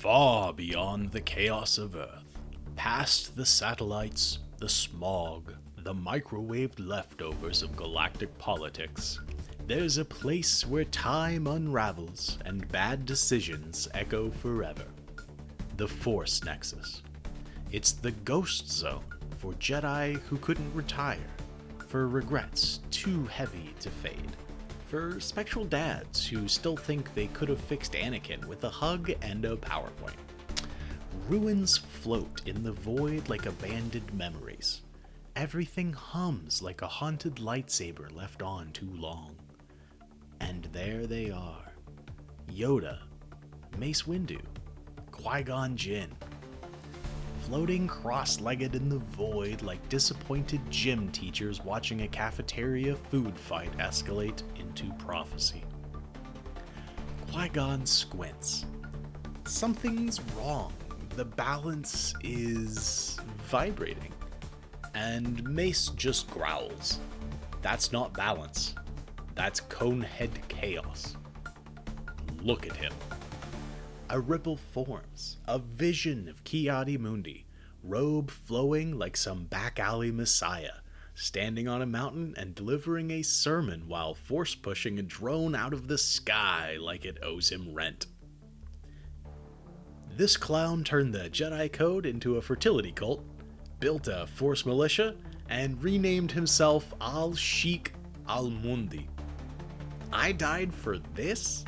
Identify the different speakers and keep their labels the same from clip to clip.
Speaker 1: Far beyond the chaos of Earth, past the satellites, the smog, the microwaved leftovers of galactic politics, there's a place where time unravels and bad decisions echo forever. The Force Nexus. It's the ghost zone for Jedi who couldn't retire, for regrets too heavy to fade, for spectral dads who still think they could have fixed Anakin with a hug and a PowerPoint. Ruins float in the void like abandoned memories. Everything hums like a haunted lightsaber left on too long. And there they are. Yoda, Mace Windu, Qui-Gon Jinn. Floating cross-legged in the void like disappointed gym teachers watching a cafeteria food fight escalate into prophecy. Qui-Gon squints. Something's wrong. The balance is vibrating. And Mace just growls. That's not balance. That's conehead chaos. Look at him. A ripple forms, a vision of Ki-Adi-Mundi, robe flowing like some back-alley messiah, standing on a mountain and delivering a sermon while force-pushing a drone out of the sky like it owes him rent. This clown turned the Jedi Code into a fertility cult, built a Force militia, and renamed himself Al-Sheikh Al-Mundi. I died for this?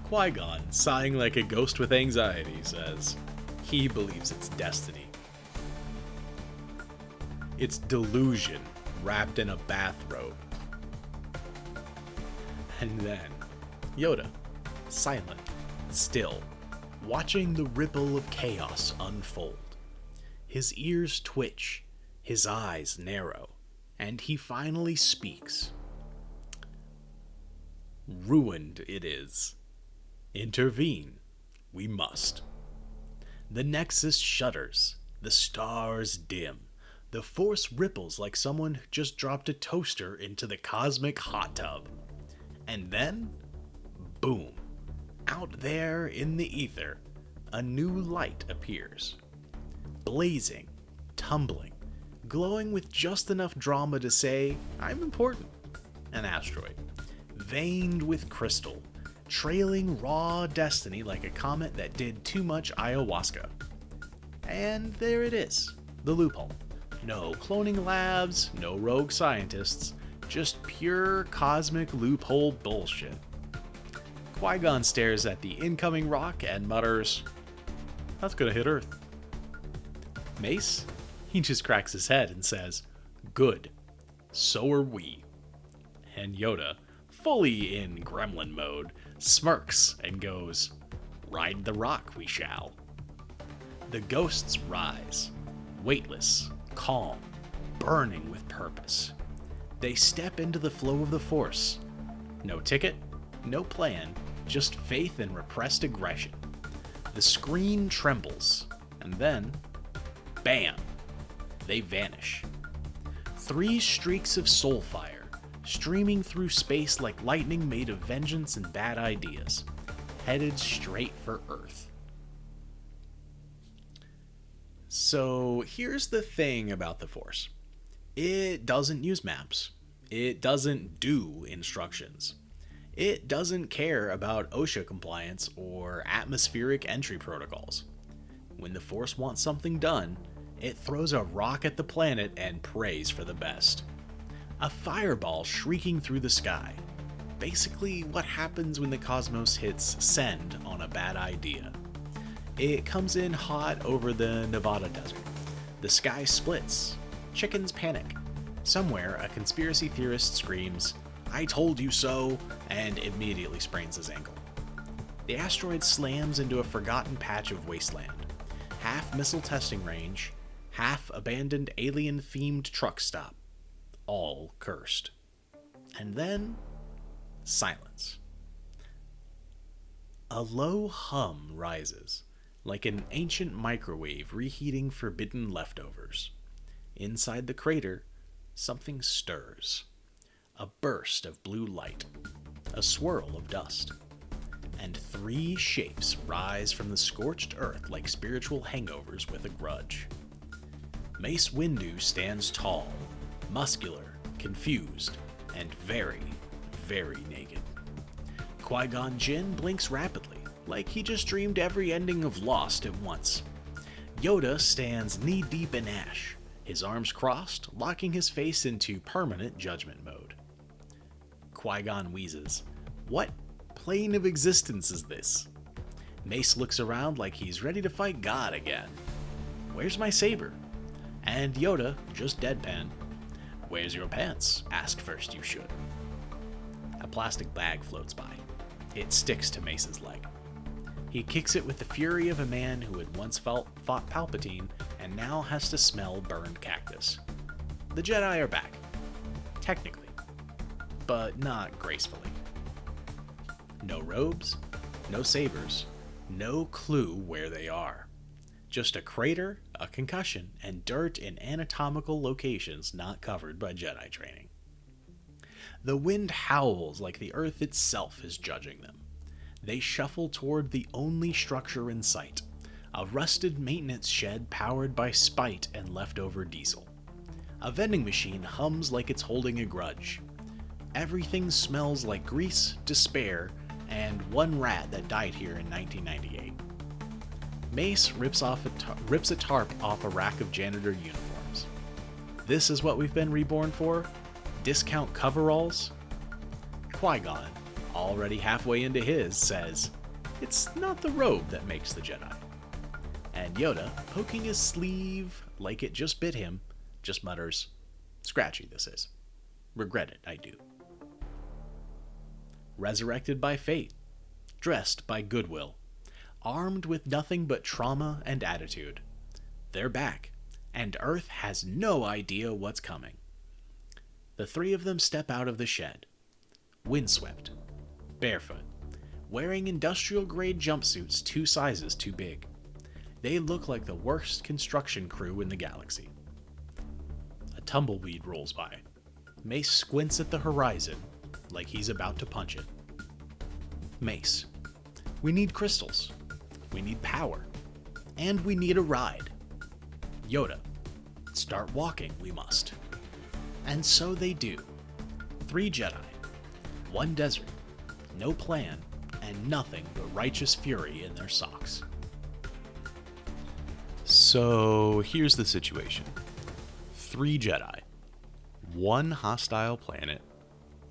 Speaker 1: Qui-Gon, sighing like a ghost with anxiety, says he believes it's destiny. It's delusion wrapped in a bathrobe. And then, Yoda, silent, still, watching the ripple of chaos unfold. His ears twitch, his eyes narrow, and he finally speaks. Ruined it is. Intervene. We must. The Nexus shudders. The stars dim. The Force ripples like someone just dropped a toaster into the cosmic hot tub. And then, boom. Out there in the ether, a new light appears. Blazing, tumbling, glowing with just enough drama to say, I'm important. An asteroid. Veined with crystal. Trailing raw destiny like a comet that did too much ayahuasca. And there it is, the loophole. No cloning labs, no rogue scientists, just pure cosmic loophole bullshit. Qui-Gon stares at the incoming rock and mutters, that's gonna hit Earth. Mace? He just cracks his head and says, good, so are we. And Yoda, fully in gremlin mode, smirks and goes, ride the rock we shall. The ghosts rise, weightless, calm, burning with purpose. They step into the flow of the Force. No ticket, no plan, just faith and repressed aggression. The screen trembles, and then, bam, they vanish. 3 streaks of soul fire, streaming through space like lightning made of vengeance and bad ideas, headed straight for Earth. So here's the thing about the Force. It doesn't use maps. It doesn't do instructions. It doesn't care about OSHA compliance or atmospheric entry protocols. When the Force wants something done, it throws a rock at the planet and prays for the best. A fireball shrieking through the sky. Basically what happens when the cosmos hits send on a bad idea. It comes in hot over the Nevada desert. The sky splits. Chickens panic. Somewhere, a conspiracy theorist screams, I told you so, and immediately sprains his ankle. The asteroid slams into a forgotten patch of wasteland. Half missile testing range, half abandoned alien-themed truck stop. All cursed. And then, silence. A low hum rises, like an ancient microwave reheating forbidden leftovers. Inside the crater, something stirs. A burst of blue light. A swirl of dust. and 3 shapes rise from the scorched earth like spiritual hangovers with a grudge. Mace Windu stands tall, muscular, confused, and very, very naked. Qui-Gon Jinn blinks rapidly, like he just dreamed every ending of Lost at once. Yoda stands knee-deep in ash, his arms crossed, locking his face into permanent judgment mode. Qui-Gon wheezes, "What plane of existence is this?" Mace looks around like he's ready to fight God again. "Where's my saber?" And Yoda, just deadpan, "Where's your pants? Ask first you should." A plastic bag floats by. It sticks to Mace's leg. He kicks it with the fury of a man who had once fought Palpatine and now has to smell burned cactus. The Jedi are back. Technically. But not gracefully. No robes, no sabers, no clue where they are. Just a crater, a concussion, and dirt in anatomical locations not covered by Jedi training. The wind howls like the earth itself is judging them. They shuffle toward the only structure in sight, a rusted maintenance shed powered by spite and leftover diesel. A vending machine hums like it's holding a grudge. Everything smells like grease, despair, and one rat that died here in 1998. Mace rips a tarp off a rack of janitor uniforms. This is what we've been reborn for? Discount coveralls? Qui-Gon, already halfway into his, says, "It's not the robe that makes the Jedi." And Yoda, poking his sleeve like it just bit him, just mutters, "Scratchy this is. Regret it, I do." Resurrected by fate, dressed by goodwill, armed with nothing but trauma and attitude. They're back, and Earth has no idea what's coming. The 3 of them step out of the shed, windswept, barefoot, wearing industrial-grade jumpsuits 2 sizes too big. They look like the worst construction crew in the galaxy. A tumbleweed rolls by. Mace squints at the horizon like he's about to punch it. Mace, we need crystals. We need power. And we need a ride. Yoda, start walking, we must. And so they do. 3 Jedi, 1 desert, no plan, and nothing but righteous fury in their socks. So here's the situation. 3 Jedi, 1 hostile planet,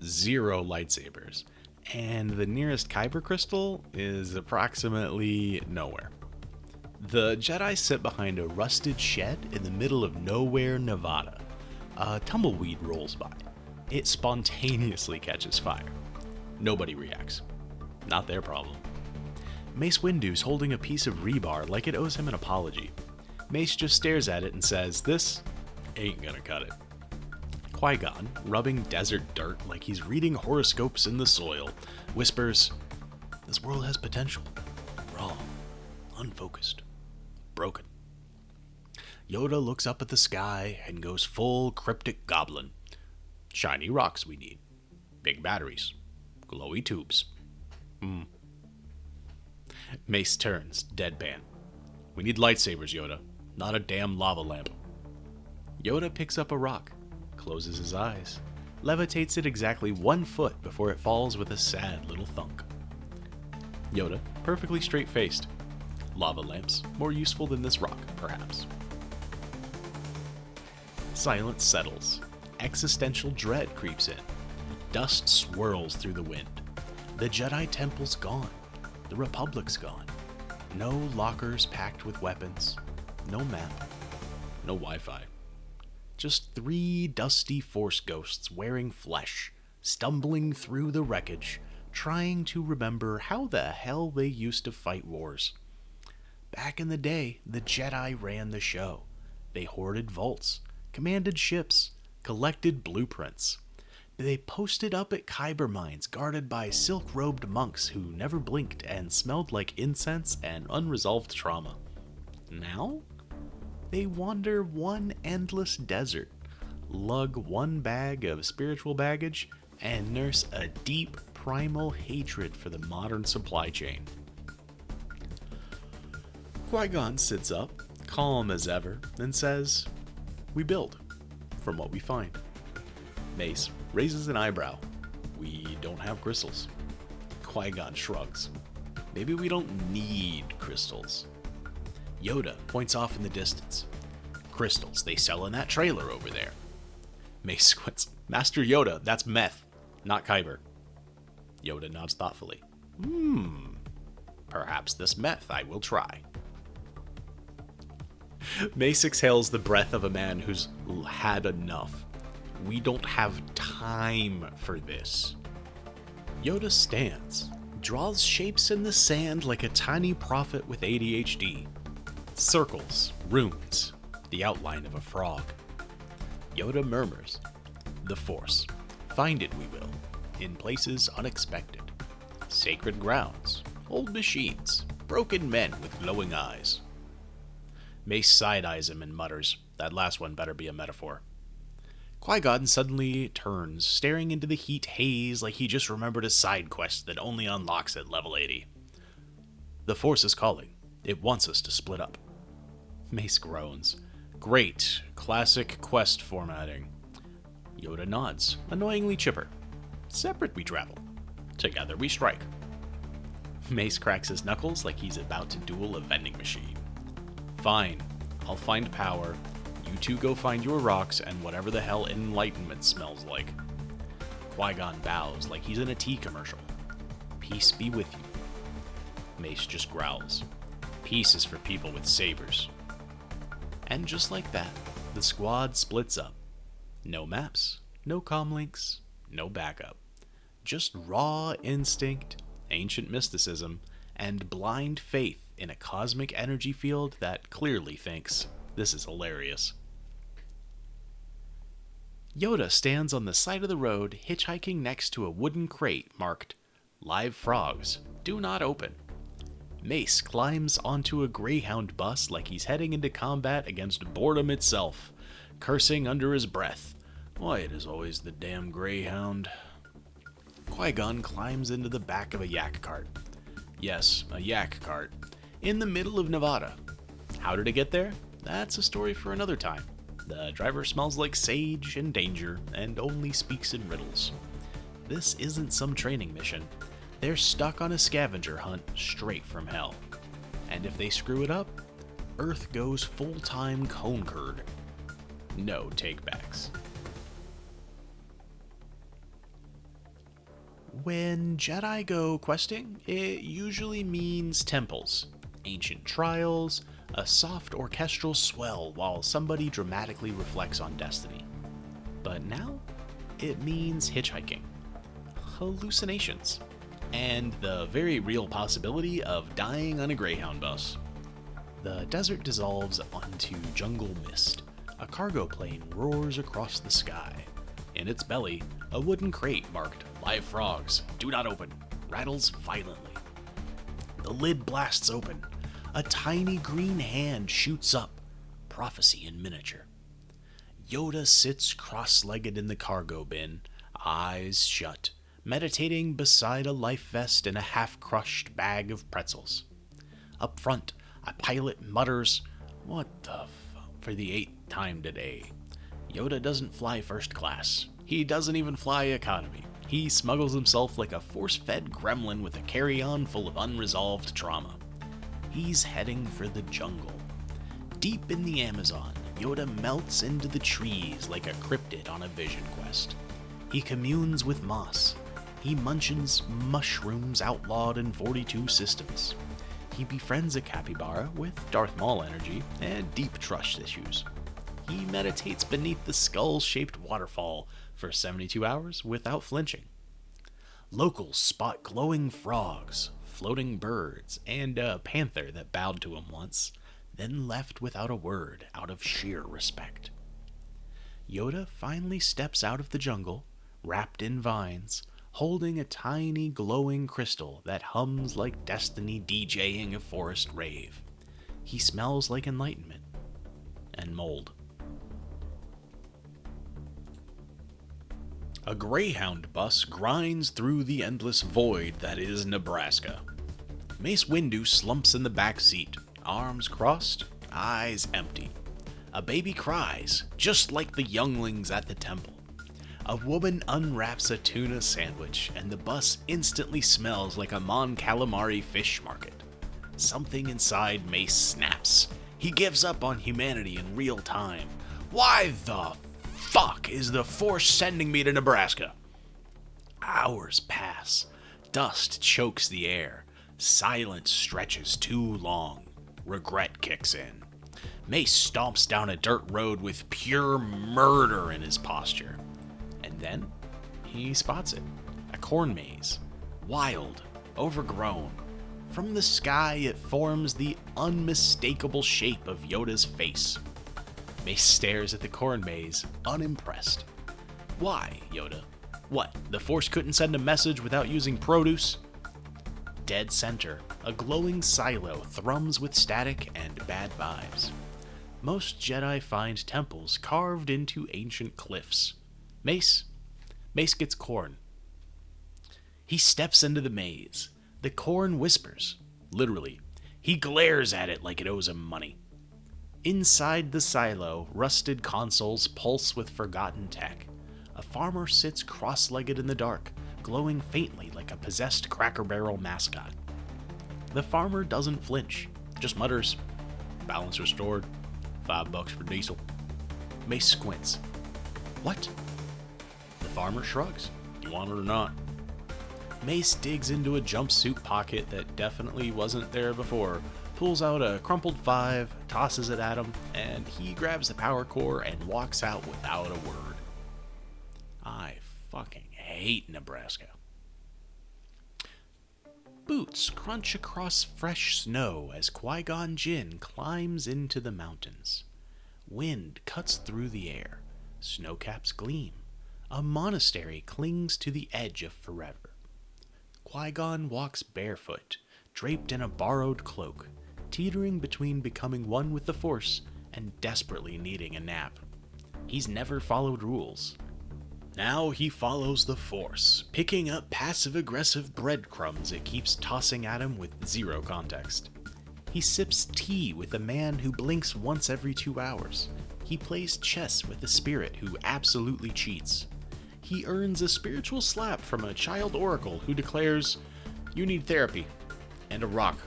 Speaker 1: 0 lightsabers, and the nearest kyber crystal is approximately nowhere. The Jedi sit behind a rusted shed in the middle of nowhere, Nevada. A tumbleweed rolls by. It spontaneously catches fire. Nobody reacts. Not their problem. Mace Windu's holding a piece of rebar like it owes him an apology. Mace just stares at it and says, "This ain't gonna cut it." Qui-Gon, rubbing desert dirt like he's reading horoscopes in the soil, whispers, "This world has potential. Wrong. Unfocused. Broken." Yoda looks up at the sky and goes full cryptic goblin. "Shiny rocks we need. Big batteries. Glowy tubes. Mace turns, deadpan. "We need lightsabers, Yoda. Not a damn lava lamp." Yoda picks up a rock, closes his eyes, levitates it exactly 1 foot before it falls with a sad little thunk. Yoda, perfectly straight-faced. "Lava lamps, more useful than this rock, perhaps." Silence settles. Existential dread creeps in. Dust swirls through the wind. The Jedi Temple's gone. The Republic's gone. No lockers packed with weapons. No map. No Wi-Fi. Just 3 dusty Force ghosts wearing flesh, stumbling through the wreckage, trying to remember how the hell they used to fight wars. Back in the day, the Jedi ran the show. They hoarded vaults, commanded ships, collected blueprints. They posted up at kyber mines guarded by silk-robed monks who never blinked and smelled like incense and unresolved trauma. Now, they wander 1 endless desert, lug 1 bag of spiritual baggage, and nurse a deep primal hatred for the modern supply chain. Qui-Gon sits up, calm as ever, and says, "We build from what we find." Mace raises an eyebrow. "We don't have crystals." Qui-Gon shrugs. "Maybe we don't need crystals." Yoda points off in the distance. "Crystals they sell in that trailer over there." Mace squints. "Master Yoda, that's meth, not kyber." Yoda nods thoughtfully. Perhaps this meth I will try." Mace exhales the breath of a man who's had enough. "We don't have time for this." Yoda stands, draws shapes in the sand like a tiny prophet with ADHD. Circles, runes, the outline of a frog. Yoda murmurs, "The Force. Find it we will, in places unexpected. Sacred grounds, old machines, broken men with glowing eyes." Mace side-eyes him and mutters, "That last one better be a metaphor." Qui-Gon suddenly turns, staring into the heat haze like he just remembered a side quest that only unlocks at level 80. "The Force is calling. It wants us to split up." Mace groans. "Great, classic quest formatting." Yoda nods, annoyingly chipper. "Separate we travel. Together we strike." Mace cracks his knuckles like he's about to duel a vending machine. "Fine, I'll find power. You two go find your rocks and whatever the hell enlightenment smells like." Qui-Gon bows like he's in a tea commercial. "Peace be with you." Mace just growls. "Peace is for people with sabers." And just like that, the squad splits up. No maps, no comlinks, no backup. Just raw instinct, ancient mysticism, and blind faith in a cosmic energy field that clearly thinks this is hilarious. Yoda stands on the side of the road, hitchhiking next to a wooden crate marked, "Live frogs, do not open." Mace climbs onto a Greyhound bus like he's heading into combat against boredom itself, cursing under his breath, "Why, it is always the damn Greyhound." Qui-Gon climbs into the back of a yak cart. Yes, a yak cart. In the middle of Nevada. How did it get there? That's a story for another time. The driver smells like sage and danger, and only speaks in riddles. This isn't some training mission. They're stuck on a scavenger hunt straight from hell. And if they screw it up, Earth goes full-time cone curd. No takebacks. When Jedi go questing, it usually means temples, ancient trials, a soft orchestral swell while somebody dramatically reflects on destiny. But now, it means hitchhiking, hallucinations, and the very real possibility of dying on a Greyhound bus. The desert dissolves onto jungle mist. A cargo plane roars across the sky. In its belly, a wooden crate marked, "Live frogs, do not open," rattles violently. The lid blasts open. A tiny green hand shoots up, prophecy in miniature. Yoda sits cross-legged in the cargo bin, eyes shut, meditating beside a life vest and a half-crushed bag of pretzels. Up front, a pilot mutters, "What the for the 8th time today." Yoda doesn't fly first class. He doesn't even fly economy. He smuggles himself like a force-fed gremlin with a carry-on full of unresolved trauma. He's heading for the jungle. Deep in the Amazon, Yoda melts into the trees like a cryptid on a vision quest. He communes with moss. He munches mushrooms outlawed in 42 systems. He befriends a capybara with Darth Maul energy and deep trust issues. He meditates beneath the skull-shaped waterfall for 72 hours without flinching. Locals spot glowing frogs, floating birds, and a panther that bowed to him once, then left without a word out of sheer respect. Yoda finally steps out of the jungle, wrapped in vines, holding a tiny glowing crystal that hums like destiny DJing a forest rave. He smells like enlightenment and mold. A Greyhound bus grinds through the endless void that is Nebraska. Mace Windu slumps in the back seat, arms crossed, eyes empty. A baby cries, just like the younglings at the temple. A woman unwraps a tuna sandwich, and the bus instantly smells like a Mon Calamari fish market. Something inside Mace snaps. He gives up on humanity in real time. Why the fuck is the Force sending me to Nebraska? Hours pass. Dust chokes the air. Silence stretches too long. Regret kicks in. Mace stomps down a dirt road with pure murder in his posture. And then he spots it. A corn maze. Wild. Overgrown. From the sky, it forms the unmistakable shape of Yoda's face. Mace stares at the corn maze, unimpressed. Why, Yoda? What, the Force couldn't send a message without using produce? Dead center, a glowing silo thrums with static and bad vibes. Most Jedi find temples carved into ancient cliffs. Mace gets corn. He steps into the maze. The corn whispers. Literally. He glares at it like it owes him money. Inside the silo, rusted consoles pulse with forgotten tech. A farmer sits cross-legged in the dark, glowing faintly like a possessed Cracker Barrel mascot. The farmer doesn't flinch, just mutters, "Balance restored. $5 for diesel." Mace squints. What? The farmer shrugs. You want it or not? Mace digs into a jumpsuit pocket that definitely wasn't there before, pulls out a crumpled 5, tosses it at him, and he grabs the power core and walks out without a word. I fucking hate Nebraska. Boots crunch across fresh snow as Qui-Gon Jinn climbs into the mountains. Wind cuts through the air. Snowcaps gleam. A monastery clings to the edge of forever. Qui-Gon walks barefoot, draped in a borrowed cloak, teetering between becoming one with the Force and desperately needing a nap. He's never followed rules. Now he follows the Force, picking up passive-aggressive breadcrumbs it keeps tossing at him with zero context. He sips tea with a man who blinks once every 2 hours. He plays chess with a spirit who absolutely cheats. He earns a spiritual slap from a child oracle who declares, "You need therapy," and a rock.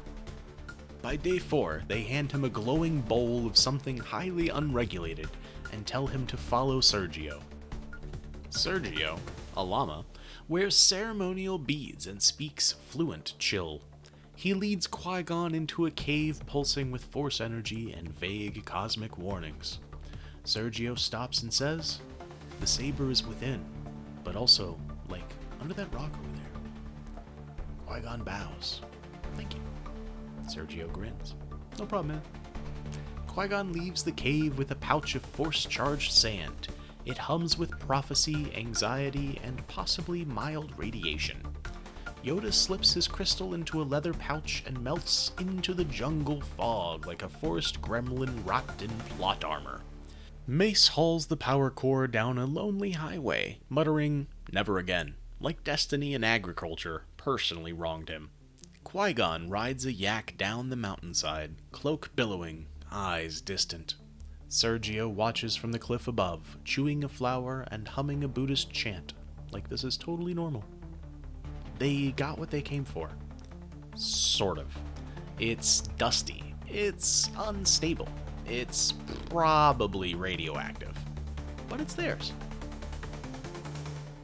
Speaker 1: By day 4, they hand him a glowing bowl of something highly unregulated and tell him to follow Sergio. Sergio, a llama, wears ceremonial beads and speaks fluent Chill. He leads Qui-Gon into a cave pulsing with Force energy and vague cosmic warnings. Sergio stops and says, "The saber is within, but also, under that rock over there." Qui-Gon bows. "Thank you." Sergio grins. "No problem, man." Qui-Gon leaves the cave with a pouch of Force-charged sand. It hums with prophecy, anxiety, and possibly mild radiation. Yoda slips his crystal into a leather pouch and melts into the jungle fog like a forest gremlin wrapped in plot armor. Mace hauls the power core down a lonely highway, muttering, "Never again," like destiny and agriculture personally wronged him. Qui-Gon rides a yak down the mountainside, cloak billowing, eyes distant. Sergio watches from the cliff above, chewing a flower and humming a Buddhist chant, like this is totally normal. They got what they came for. Sort of. It's dusty. It's unstable. It's probably radioactive. But it's theirs.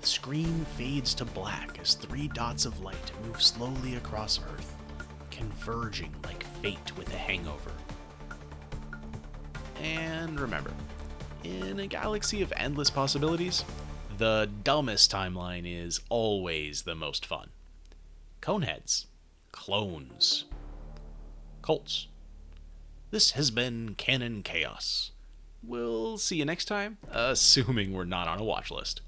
Speaker 1: The screen fades to black as 3 dots of light move slowly across Earth, converging like fate with a hangover. And remember, in a galaxy of endless possibilities, the dumbest timeline is always the most fun. Coneheads. Clones. Cults. This has been Canon Chaos. We'll see you next time, assuming we're not on a watch list.